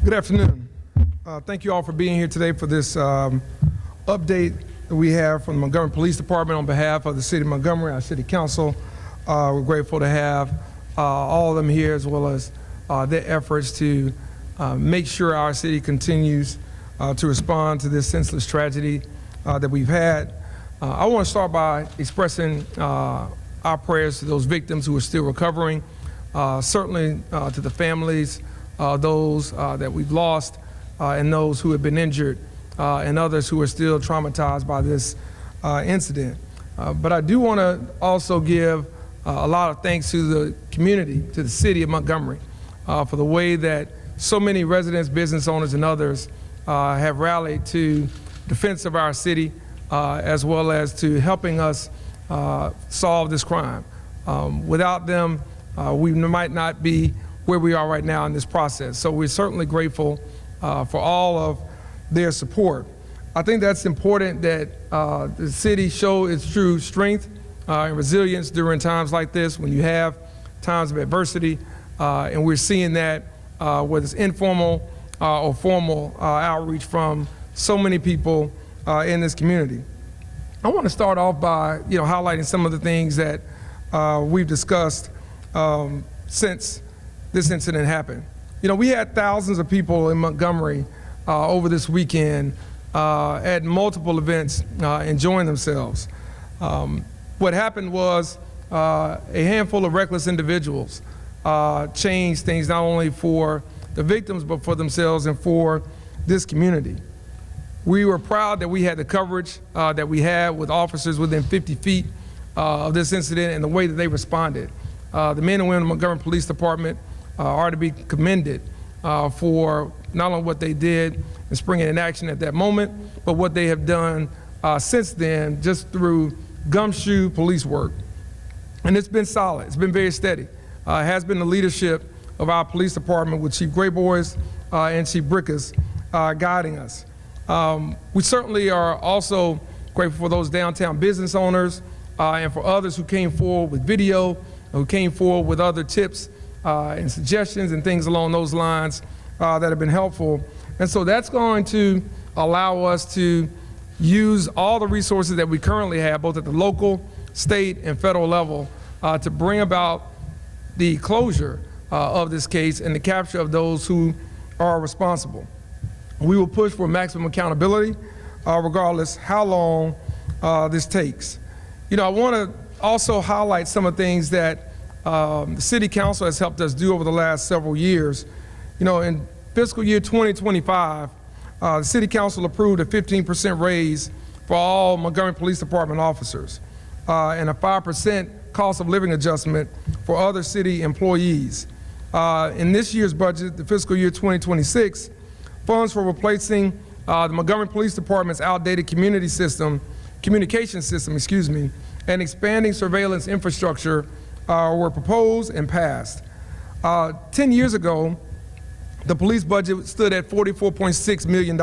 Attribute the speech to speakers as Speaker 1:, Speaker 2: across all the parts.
Speaker 1: Good afternoon. Thank you all for being here today for this update that we have from the Montgomery Police Department on behalf of the City of Montgomery, our City Council. We're grateful to have all of them here, as well as their efforts to make sure our city continues to respond to this senseless tragedy that we've had. I want to start by expressing our prayers to those victims who are still recovering, certainly to the families, those that we've lost, and those who have been injured, and others who are still traumatized by this incident. But I do want to also give a lot of thanks to the community, to the city of Montgomery, for the way that so many residents, business owners, and others have rallied to defense of our city, as well as to helping us solve this crime. Without them, we might not be where we are right now in this process. So we're certainly grateful for all of their support. I think that's important that the city show its true strength and resilience during times like this, when you have times of adversity, and we're seeing that whether it's informal or formal outreach from so many people in this community. I want to start off by highlighting some of the things that we've discussed since this incident happened. We had thousands of people in Montgomery over this weekend at multiple events enjoying themselves. What happened was a handful of reckless individuals changed things not only for the victims but for themselves and for this community. We were proud that we had the coverage that we had with officers within 50 feet of this incident and the way that they responded. The men and women of the Montgomery Police Department are to be commended for not only what they did and springing in action at that moment, but what they have done since then, just through gumshoe police work. And it's been solid. It's been very steady. It has been the leadership of our police department with Chief Grayboys and Chief Brickus guiding us. We certainly are also grateful for those downtown business owners and for others who came forward with video, who came forward with other tips and suggestions and things along those lines that have been helpful. And so that's going to allow us to use all the resources that we currently have, both at the local, state, and federal level, to bring about the closure of this case and the capture of those who are responsible. We will push for maximum accountability, regardless how long this takes. I want to also highlight some of the things that the City Council has helped us do over the last several years. In fiscal year 2025, the City Council approved a 15% raise for all Montgomery Police Department officers and a 5% cost of living adjustment for other city employees. In this year's budget, the fiscal year 2026, funds for replacing the Montgomery Police Department's outdated communication system, and expanding surveillance infrastructure were proposed and passed. 10 years ago, the police budget stood at $44.6 million.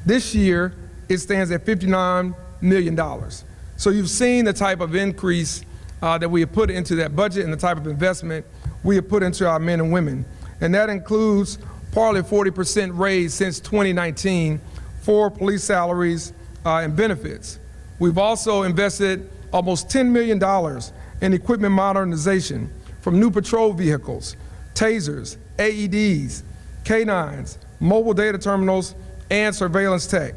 Speaker 1: This year, it stands at $59 million. So you've seen the type of increase that we have put into that budget and the type of investment we have put into our men and women. And that includes partly a 40% raise since 2019 for police salaries and benefits. We've also invested almost $10 million in equipment modernization, from new patrol vehicles, tasers, AEDs, K9s, mobile data terminals, and surveillance tech,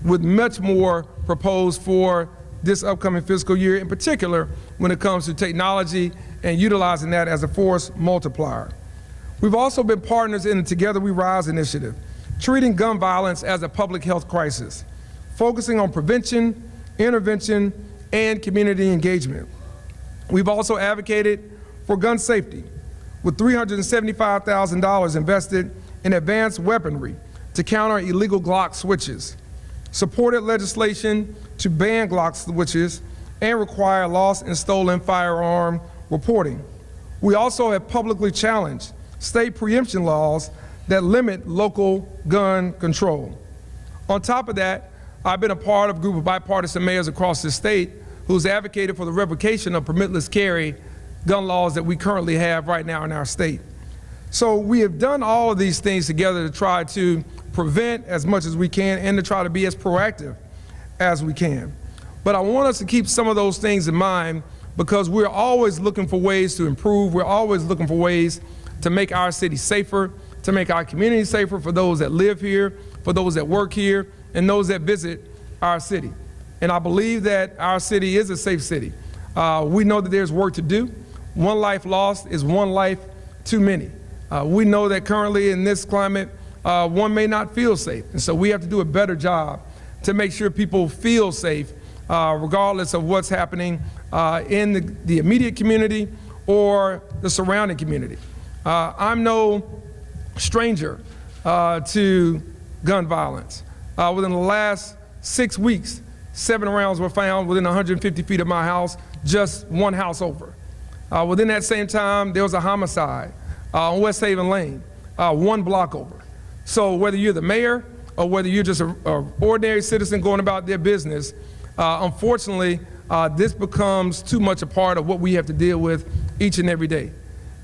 Speaker 1: with much more proposed for this upcoming fiscal year, in particular when it comes to technology and utilizing that as a force multiplier. We've also been partners in the Together We Rise initiative, treating gun violence as a public health crisis, focusing on prevention, intervention, and community engagement. We've also advocated for gun safety, with $375,000 invested in advanced weaponry to counter illegal Glock switches, supported legislation to ban Glock switches and require lost and stolen firearm reporting. We also have publicly challenged state preemption laws that limit local gun control. On top of that, I've been a part of a group of bipartisan mayors across the state who's advocated for the revocation of permitless carry gun laws that we currently have right now in our state. So we have done all of these things together to try to prevent as much as we can and to try to be as proactive as we can. But I want us to keep some of those things in mind because we're always looking for ways to improve. We're always looking for ways to make our city safer, to make our community safer for those that live here, for those that work here, and those that visit our city. And I believe that our city is a safe city. We know that there's work to do. One life lost is one life too many. We know that currently in this climate, one may not feel safe. And so we have to do a better job to make sure people feel safe, regardless of what's happening in the immediate community or the surrounding community. I'm no stranger to gun violence. Within the last 6 weeks, 7 rounds were found within 150 feet of my house, just one house over. Within that same time, there was a homicide on West Haven Lane, 1 block over. So whether you're the mayor or whether you're just an ordinary citizen going about their business, unfortunately, this becomes too much a part of what we have to deal with each and every day.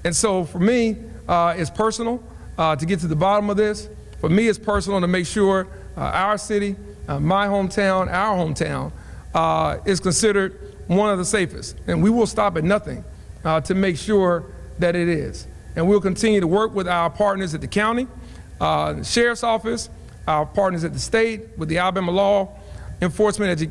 Speaker 1: And so for me, it's personal to get to the bottom of this. For me, it's personal to make sure our city, my hometown, our hometown, is considered one of the safest. And we will stop at nothing to make sure that it is. And we'll continue to work with our partners at the county, the sheriff's office, our partners at the state, with the Alabama Law Enforcement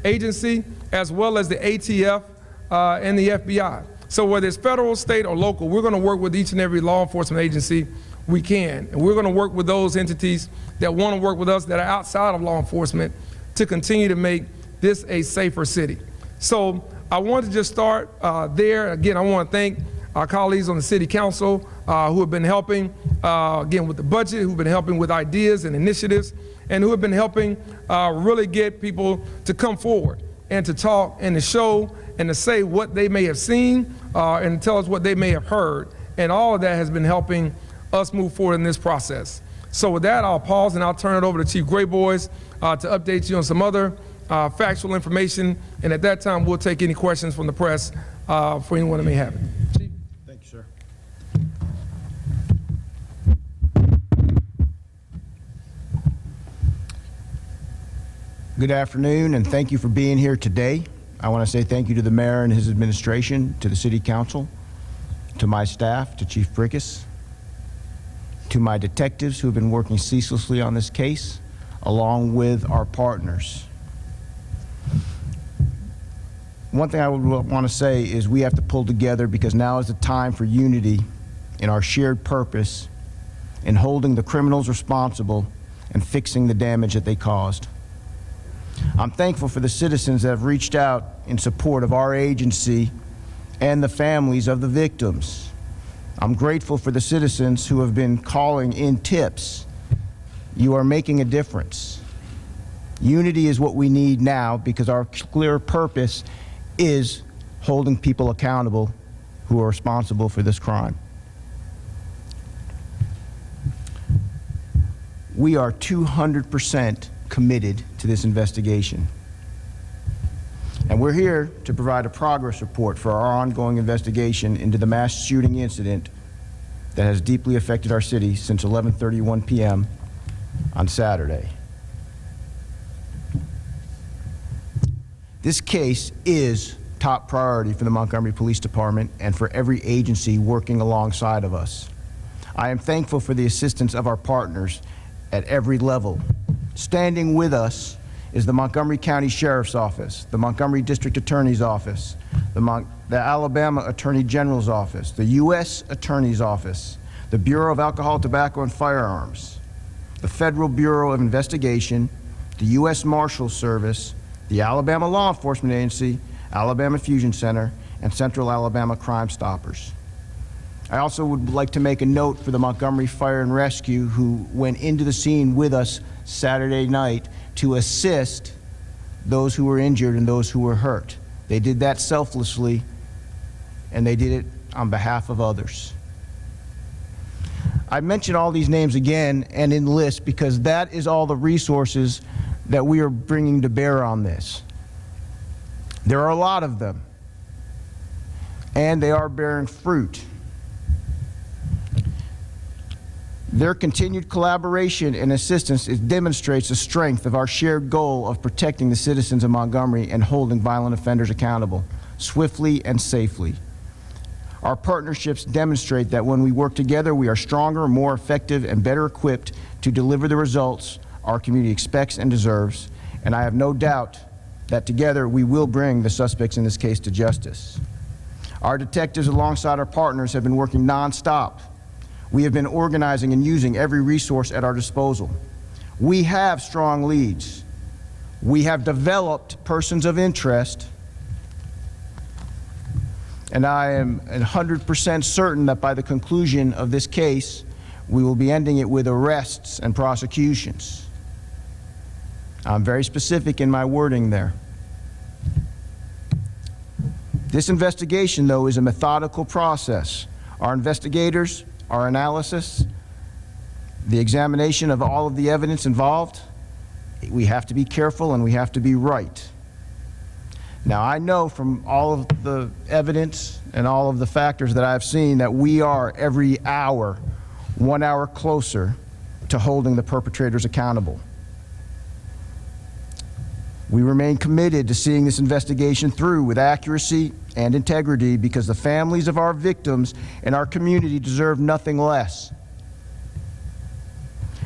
Speaker 1: Agency, as well as the ATF and the FBI. So whether it's federal, state, or local, we're going to work with each and every law enforcement agency we can. And we're going to work with those entities that want to work with us that are outside of law enforcement to continue to make this a safer city. So I want to just start there. Again, I want to thank our colleagues on the city council who have been helping, again, with the budget, who've been helping with ideas and initiatives, and who have been helping really get people to come forward and to talk and to show and to say what they may have seen and tell us what they may have heard. And all of that has been helping us move forward in this process. So with that, I'll pause and I'll turn it over to Chief Grayboys to update you on some other factual information. And at that time, we'll take any questions from the press for anyone that may have it. Chief?
Speaker 2: Thank you, sir. Good afternoon, and thank you for being here today. I want to say thank you to the mayor and his administration, to the city council, to my staff, to Chief Brickus, to my detectives who have been working ceaselessly on this case, along with our partners. One thing I would want to say is we have to pull together because now is the time for unity in our shared purpose in holding the criminals responsible and fixing the damage that they caused. I'm thankful for the citizens that have reached out in support of our agency and the families of the victims. I'm grateful for the citizens who have been calling in tips. You are making a difference. Unity is what we need now because our clear purpose is holding people accountable who are responsible for this crime. We are 200% committed to this investigation. And we're here to provide a progress report for our ongoing investigation into the mass shooting incident that has deeply affected our city since 11:31 p.m. on Saturday. This case is top priority for the Montgomery Police Department and for every agency working alongside of us. I am thankful for the assistance of our partners at every level. Standing with us is the Montgomery County Sheriff's Office, the Montgomery District Attorney's Office, the Alabama Attorney General's Office, the U.S. Attorney's Office, the Bureau of Alcohol, Tobacco, and Firearms, the Federal Bureau of Investigation, the U.S. Marshals Service, the Alabama Law Enforcement Agency, Alabama Fusion Center, and Central Alabama Crime Stoppers. I also would like to make a note for the Montgomery Fire and Rescue who went into the scene with us Saturday night to assist those who were injured and those who were hurt. They did that selflessly, and they did it on behalf of others. I mention all these names again and in list because that is all the resources that we are bringing to bear on this. There are a lot of them, and they are bearing fruit. Their continued collaboration and assistance demonstrates the strength of our shared goal of protecting the citizens of Montgomery and holding violent offenders accountable, swiftly and safely. Our partnerships demonstrate that when we work together, we are stronger, more effective, and better equipped to deliver the results our community expects and deserves, and I have no doubt that together we will bring the suspects in this case to justice. Our detectives, alongside our partners, have been working nonstop. We have been organizing and using every resource at our disposal. We have strong leads. We have developed persons of interest, and I am 100% certain that by the conclusion of this case, we will be ending it with arrests and prosecutions. I'm very specific in my wording there. This investigation, though, is a methodical process. Our investigators, our analysis, the examination of all of the evidence involved, we have to be careful and we have to be right. Now, I know from all of the evidence and all of the factors that I've seen that we are every hour, 1 hour closer to holding the perpetrators accountable. We remain committed to seeing this investigation through with accuracy and integrity because the families of our victims and our community deserve nothing less.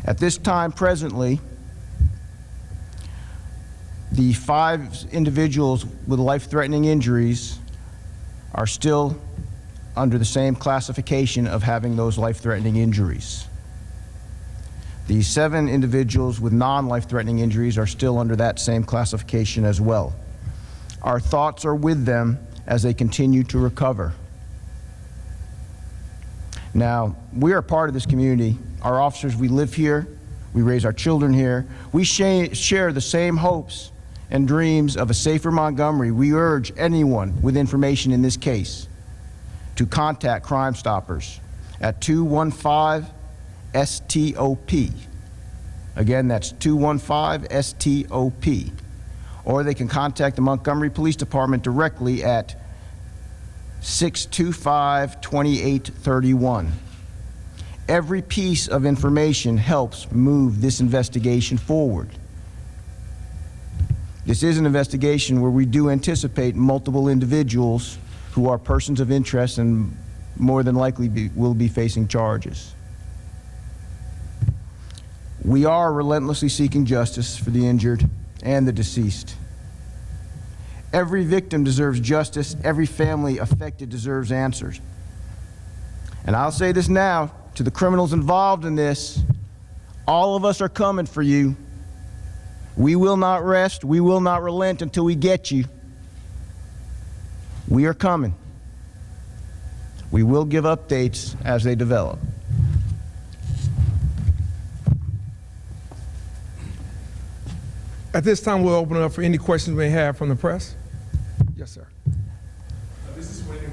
Speaker 2: At this time, presently, the 5 individuals with life-threatening injuries are still under the same classification of having those life-threatening injuries. The 7 individuals with non-life-threatening injuries are still under that same classification as well. Our thoughts are with them as they continue to recover. Now, we are part of this community. Our officers, we live here, we raise our children here. We share the same hopes and dreams of a safer Montgomery. We urge anyone with information in this case to contact Crime Stoppers at 215-STOP. Again, that's 215-STOP. Or they can contact the Montgomery Police Department directly at 625-2831. Every piece of information helps move this investigation forward. This is an investigation where we do anticipate multiple individuals who are persons of interest and more than likely will be facing charges. We are relentlessly seeking justice for the injured and the deceased. Every victim deserves justice. Every family affected deserves answers. And I'll say this now to the criminals involved in this, all of us are coming for you. We will not rest. We will not relent until we get you. We are coming. We will give updates as they develop.
Speaker 1: At this time, we'll open it up for any questions we may have from the press. Yes, sir.
Speaker 3: This is Wayne.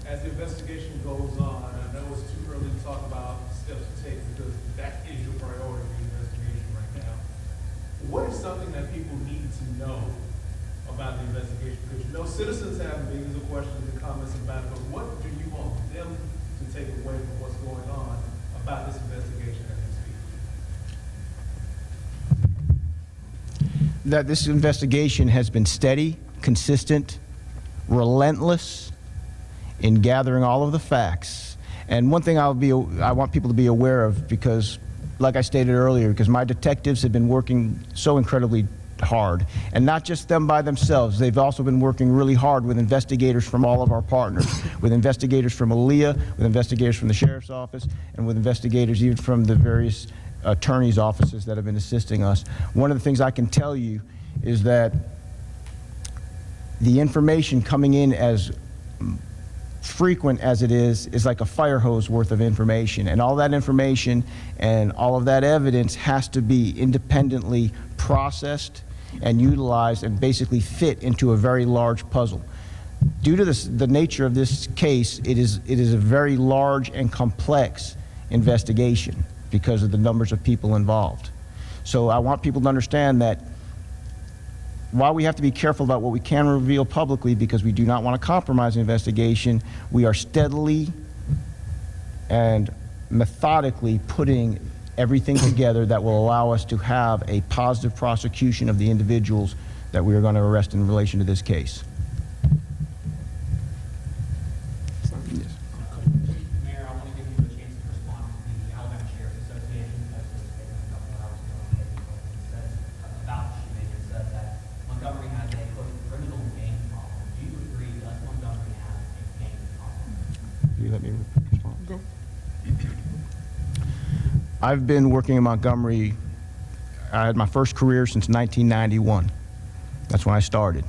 Speaker 3: As the investigation goes on, I know it's too early to talk about steps to take because that is your priority in the investigation right now. What is something that people need to know about the investigation? Because you know citizens have millions of questions and comments about it, but what do you want them to take away from what's going on about this investigation as we speak?
Speaker 2: That this investigation has been steady, consistent, relentless in gathering all of the facts. And one thing I want people to be aware of, because like I stated earlier, because my detectives have been working so incredibly hard, and not just them by themselves. They've also been working really hard with investigators from all of our partners, with investigators from ALEA, with investigators from the Sheriff's Office, and with investigators even from the various attorneys' offices that have been assisting us. One of the things I can tell you is that the information coming in as frequent as it is like a fire hose worth of information, and all that information and all of that evidence has to be independently processed and utilized and basically fit into a very large puzzle. Due to the nature of this case, it is a very large and complex investigation because of the numbers of people involved. So I want people to understand that while we have to be careful about what we can reveal publicly because we do not want to compromise the investigation, we are steadily and methodically putting everything together that will allow us to have a positive prosecution of the individuals that we are going to arrest in relation to this case.
Speaker 4: Mayor, I want to give you a chance to respond to the Alabama Sheriff's Association posted a statement a couple hours ago that says about the shooting and says that Montgomery has a quote criminal gang problem. Do you agree? Does Montgomery have a gang problem?
Speaker 2: Do you let me respond? Go. I've been working in Montgomery. I had my first career since 1991. That's when I started.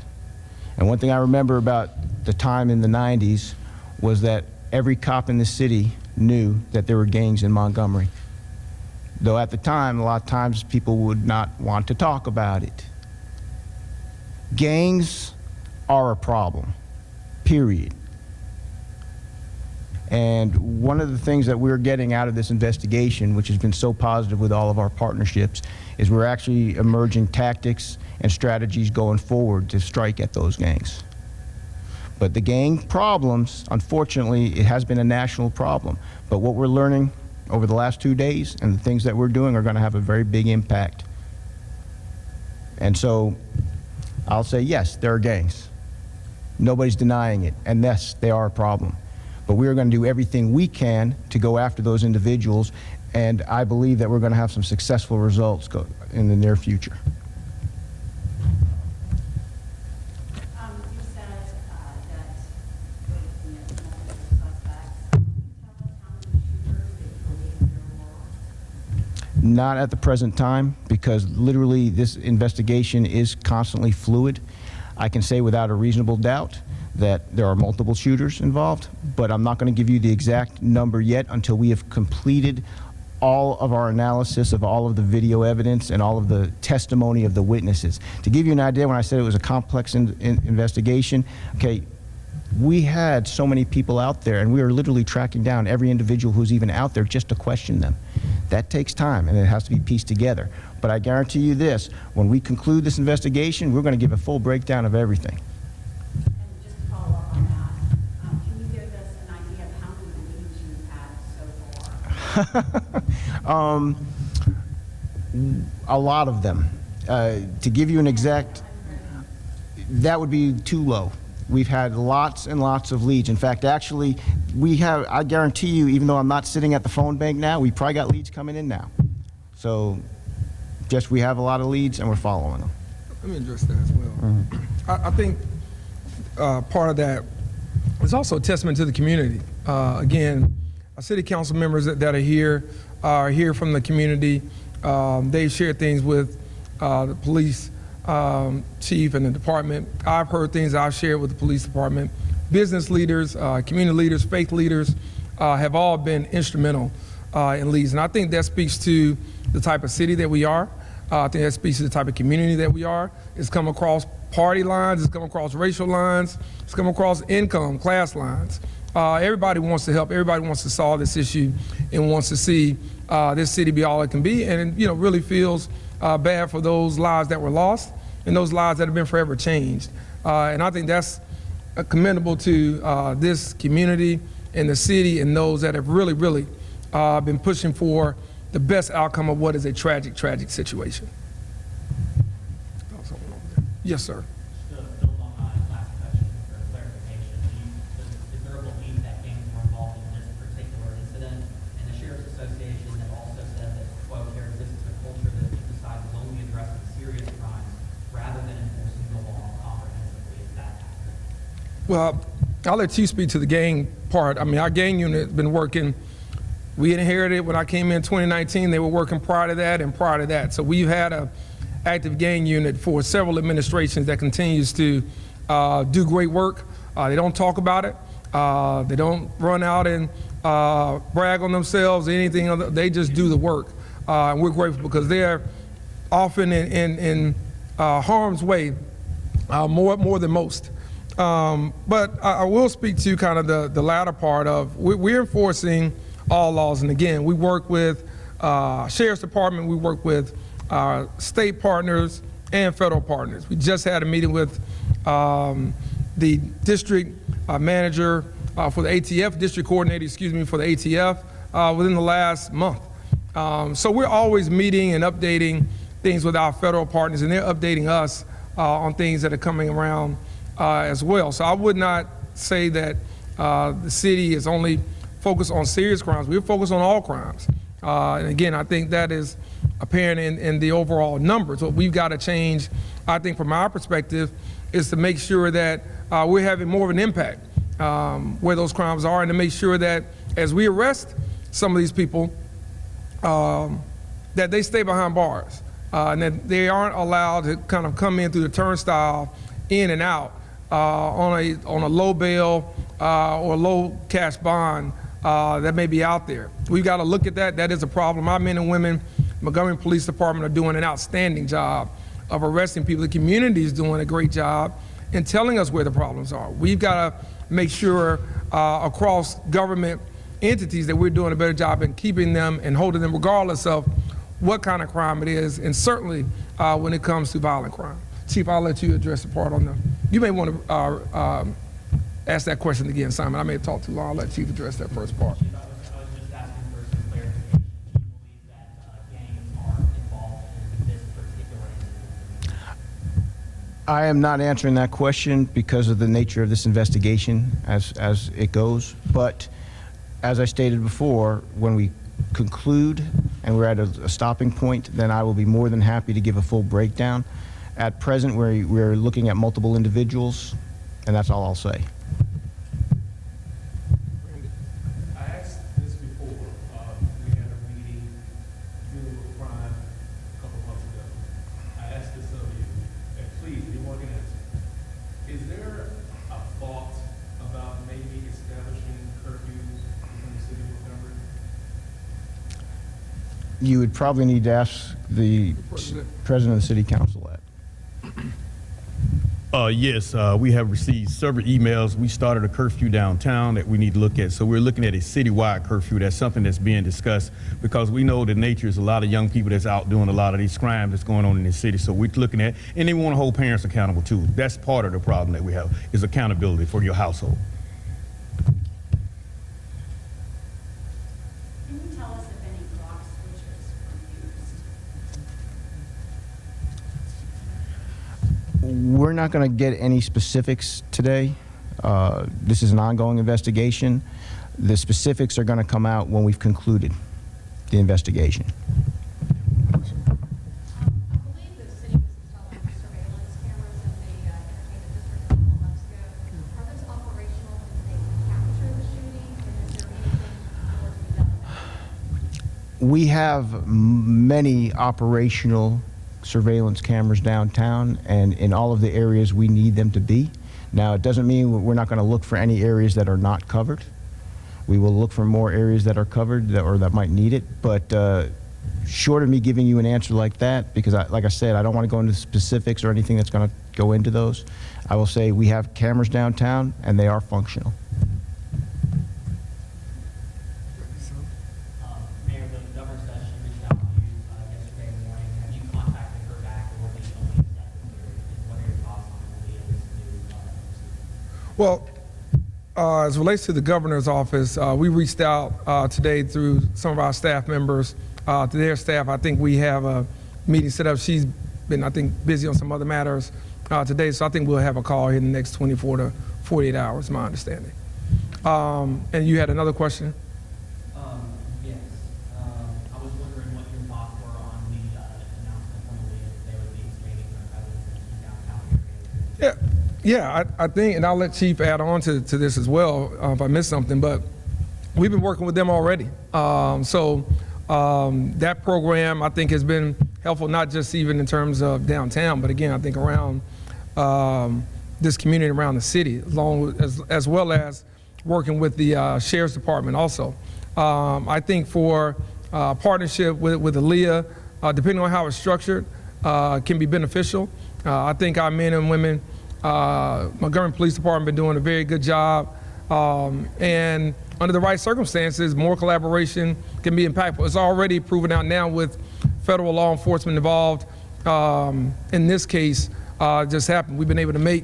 Speaker 2: And one thing I remember about the time in the 90s was that every cop in the city knew that there were gangs in Montgomery. Though at the time, a lot of times people would not want to talk about it. Gangs are a problem, period. And one of the things that we're getting out of this investigation, which has been so positive with all of our partnerships, is we're actually emerging tactics and strategies going forward to strike at those gangs. But the gang problems, unfortunately, it has been a national problem. But what we're learning over the last 2 days and the things that we're doing are going to have a very big impact. And so I'll say, yes, there are gangs. Nobody's denying it. And yes, they are a problem. But we are going to do everything we can to go after those individuals, and I believe that we're going to have some successful results in the near future.
Speaker 5: You said that with multiple suspects. Can you tell us how many shooters they believe there were?
Speaker 2: Not at the present time, because literally this investigation is constantly fluid. I can say without a reasonable doubt that there are multiple shooters involved, but I'm not going to give you the exact number yet until we have completed all of our analysis of all of the video evidence and all of the testimony of the witnesses. To give you an idea, when I said it was a complex investigation, okay, we had so many people out there, and we were literally tracking down every individual who's even out there just to question them. That takes time, and it has to be pieced together. But I guarantee you this, when we conclude this investigation, we're going to give a full breakdown of everything. A lot of them. To give you an exact, that would be too low. We've had lots and lots of leads. In fact, actually, we have, I guarantee you, even though I'm not sitting at the phone bank now, we probably got leads coming in now. So, just we have a lot of leads and we're following them.
Speaker 1: Let me address that as well. I think part of that is also a testament to the community. Again, our city council members that are here from the community. They've shared things with the police chief and the department. I've heard things I've shared with the police department. Business leaders, community leaders, faith leaders have all been instrumental in leads. And I think that speaks to the type of city that we are. I think that speaks to the type of community that we are. It's come across party lines, it's come across racial lines, it's come across income, class lines. Everybody wants to help, everybody wants to solve this issue and wants to see this city be all it can be, and really feels bad for those lives that were lost and those lives that have been forever changed. And I think that's commendable to this community and the city and those that have really been pushing for the best outcome of what is a tragic, tragic situation. Yes, sir.
Speaker 4: To build on my last question for clarification, is there a belief that gangs were involved in this particular incident? And the Sheriff's Association that also said that, quote, there exists a culture that emphasizes only addressing serious crimes rather than enforcing the law comprehensively. Is that accurate?
Speaker 1: Well, I'll let you speak to the gang part. I mean, our gang unit has been working. We inherited when I came in 2019. They were working prior to that and prior to that. So we've had a active gang unit for several administrations that continues to do great work. They don't talk about it. They don't run out and brag on themselves or anything other. They just do the work. And we're grateful because they're often in harm's way more than most. But I will speak to kind of the latter part of we're enforcing all laws. And again, we work with Sheriff's Department, we work with our state partners and federal partners. We just had a meeting with the district manager for the ATF, district coordinator, excuse me, for the ATF within the last month. So we're always meeting and updating things with our federal partners, and they're updating us on things that are coming around as well. So I would not say that the city is only focused on serious crimes. We're focused on all crimes. And again, I think that is apparent in the overall numbers. What we've got to change, I think from our perspective, is to make sure that we're having more of an impact where those crimes are, and to make sure that as we arrest some of these people, that they stay behind bars, and that they aren't allowed to kind of come in through the turnstile, in and out on a low bail or low cash bond that may be out there. We've got to look at that. That is a problem. Our men and women, Montgomery Police Department, are doing an outstanding job of arresting people. The community is doing a great job in telling us where the problems are. We've got to make sure across government entities that we're doing a better job in keeping them and holding them regardless of what kind of crime it is, and certainly when it comes to violent crime. Chief, I'll let you address the part on the, you may want to ask that question again, Simon. I may have talked too long. I'll let Chief address that first part.
Speaker 4: Chief, I was just asking for some clarification. Do you believe that gangs are involved in this particular incident?
Speaker 2: I am not answering that question because of the nature of this investigation as it goes. But as I stated before, when we conclude and we're at a stopping point, then I will be more than happy to give a full breakdown. At present, we're looking at multiple individuals, and that's all I'll say.
Speaker 3: I asked this before. We had a meeting dealing with crime a couple months ago. I asked this of you, and please, anyone can answer. Is there a thought about maybe establishing curfews in the city of Montgomery?
Speaker 2: You would probably need to ask the president of the city council that.
Speaker 6: Yes, we have received several emails. We started a curfew downtown that we need to look at. So we're looking at a citywide curfew. That's something that's being discussed because we know the nature is a lot of young people that's out doing a lot of these crimes that's going on in the city. So we're looking at, and they want to hold parents accountable too. That's part of the problem that we have, is accountability for your household.
Speaker 5: Can you tell us if any block switches were used?
Speaker 2: We're not going to get any specifics today. This is an ongoing investigation. The specifics are going to come out when we've concluded the investigation.
Speaker 5: I believe the city was installing surveillance cameras in the entertainment district a couple of months ago. Are those operational? Did they capture the shooting? And is there anything more to be done with that?
Speaker 2: We have many operational surveillance cameras downtown and in all of the areas we need them to be. Now, it doesn't mean we're not going to look for any areas that are not covered. We will look for more areas that are covered or that might need it, but short of me giving you an answer like that, because like I said, I don't want to go into specifics or anything that's going to go into those, I will say we have cameras downtown and they are functional.
Speaker 4: Mayor, the governor said she reached out to you yesterday morning. Have you contacted her back, or will they only accept the theory? And what are your thoughts on Leah's new procedure?
Speaker 1: Well, as it relates to the governor's office, we reached out today through some of our staff members to their staff. I think we have a meeting set up. She's been, I think, busy on some other matters today, so I think we'll have a call here in the next 24 to 48 hours, my understanding. And you had another question?
Speaker 4: Yes. I was wondering what your thoughts were on the announcement from Leah that they would be expanding their presence in the downtown area.
Speaker 1: Yeah, I think, and I'll let Chief add on to this as well if I missed something, but we've been working with them already. That program, I think, has been helpful, not just even in terms of downtown, but again, I think around this community, around the city, as well as working with the Sheriff's Department also. I think for partnership with the LEA, depending on how it's structured, can be beneficial. I think our men and women, Montgomery Police Department, been doing a very good job, and under the right circumstances, more collaboration can be impactful. It's already proven out now with federal law enforcement involved. In this case, just happened. We've been able to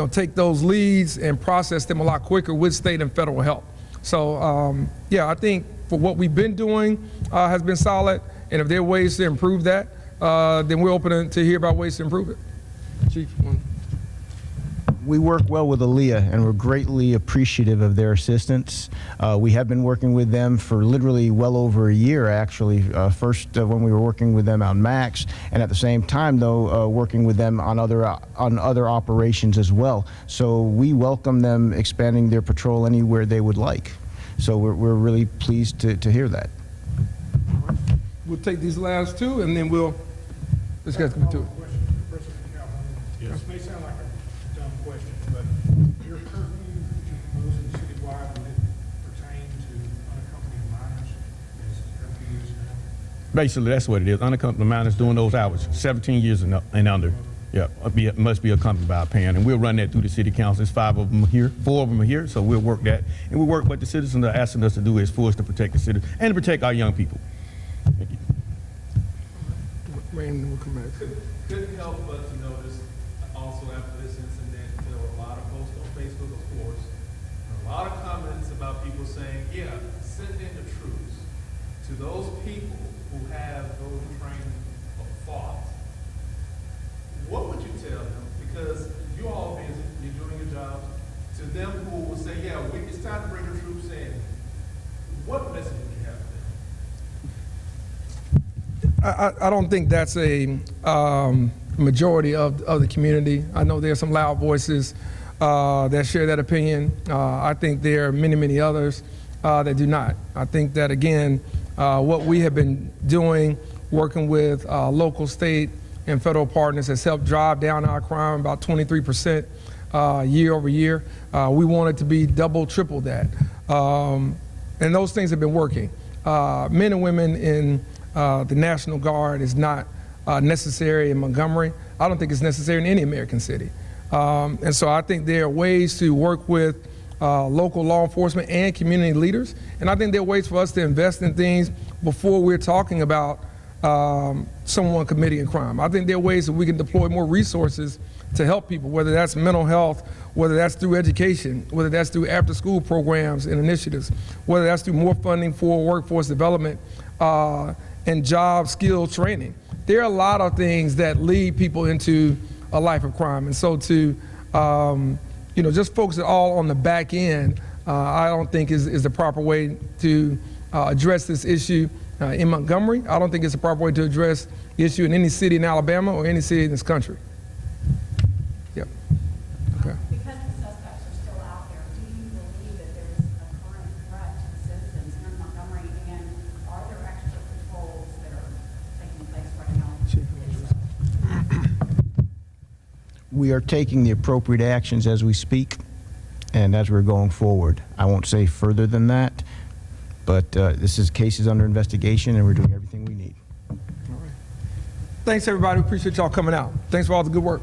Speaker 1: take those leads and process them a lot quicker with state and federal help. So, yeah, I think for what we've been doing has been solid, and if there are ways to improve that, then we're open to hear about ways to improve it. Chief, you want-
Speaker 2: We work well with Aaliyah, and we're greatly appreciative of their assistance. We have been working with them for literally well over a year, actually. First, when we were working with them on Max, and at the same time, though, working with them on other operations as well. So we welcome them expanding their patrol anywhere they would like. So we're really pleased to hear that.
Speaker 1: We'll take these last two, and then let's get to it.
Speaker 7: Question for President Calhoun. This may sound like a dumb question, but your curfew that you're proposing citywide, would it pertain to unaccompanied minors as curfew is now?
Speaker 6: Basically, that's what it is. Unaccompanied minors doing those hours, 17 years and under. Yeah, must be accompanied by a parent, and we'll run that through the city council. There's 5 of them here, 4 of them are here, so we'll work that. And we work what the citizens are asking us to do is for us to protect the city and to protect our young people. Thank you.
Speaker 1: Rain, we'll come back.
Speaker 3: Couldn't help but to notice also after this incident, there were a lot of posts on Facebook, of course, and a lot of comments about people saying, yeah, send in the troops. To those people who have those training of thought, what would you tell them? Because you all busy, you're doing your jobs. To them who will say, yeah, it's time to bring the troops in, what message would you have for them?
Speaker 1: I don't think that's a majority of the community. I know there are some loud voices that share that opinion. I think there are many, many others that do not. I think that, again, what we have been doing, working with local, state, and federal partners has helped drive down our crime about 23% year over year. We want it to be double, triple that. And those things have been working. Men and women in the National Guard is not necessary in Montgomery. I don't think it's necessary in any American city. And so I think there are ways to work with local law enforcement and community leaders. And I think there are ways for us to invest in things before we're talking about someone committing a crime. I think there are ways that we can deploy more resources to help people, whether that's mental health, whether that's through education, whether that's through after-school programs and initiatives, whether that's through more funding for workforce development and job skill training. There are a lot of things that lead people into a life of crime. And so to just focus it all on the back end, I don't think is the proper way to address this issue in Montgomery. I don't think it's the proper way to address the issue in any city in Alabama or any city in this country. Yep. Okay.
Speaker 5: Because the suspects are still out there, do you believe that there's a current threat to the citizens here in Montgomery, and are there extra patrols that are taking place right now?
Speaker 2: We are taking the appropriate actions as we speak and as we're going forward. I won't say further than that, but this case is under investigation and we're doing everything we need.
Speaker 1: All right. Thanks, everybody. We appreciate y'all coming out. Thanks for all the good work.